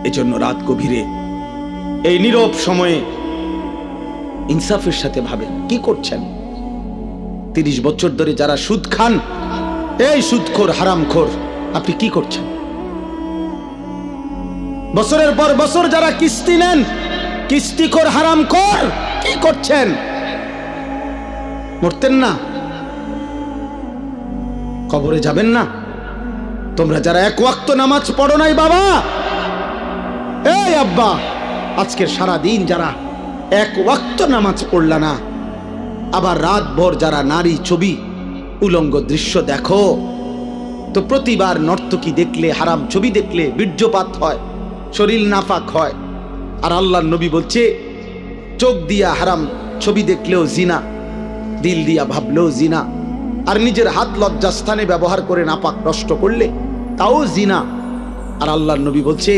এজন্য রাত গভীরে এই নীরব সময়ে ইনসাফের সাথে ভাবেন কি করছেন। 30 বছর ধরে যারা সুদ খান, এই সুদখোর হারামখোর, আপনি কি করছেন? বছরের পর বছর যারা কিস্তি নেন, কিস্তিখোর হারামখোর, কি করছেন? মরতেন না? কবরে যাবেন না? তোমরা যারা এক ওয়াক্ত নামাজ পড়ো নাই বাবা, এই আব্বা, আজকের সারা দিন যারা এক ওয়াক্ত নামাজ পড়লা না, আবার রাত ভর যারা নারী ছবি উলঙ্গ দৃশ্য দেখো, তো প্রতিবার নর্তকী দেখলে, হারাম ছবি দেখলে বীর্যপাত হয়, শরীর নাফাক হয়। আর আল্লাহর নবী বলছে, চোখ দিয়া হারাম ছবি দেখলেও জিনা, দিল দিয়া ভাবলেও জিনা, আর নিজের হাত লজ্জাস্থানে ব্যবহার করে নাপাক নষ্ট করলে তাও জিনা। আর আল্লাহর নবী বলছে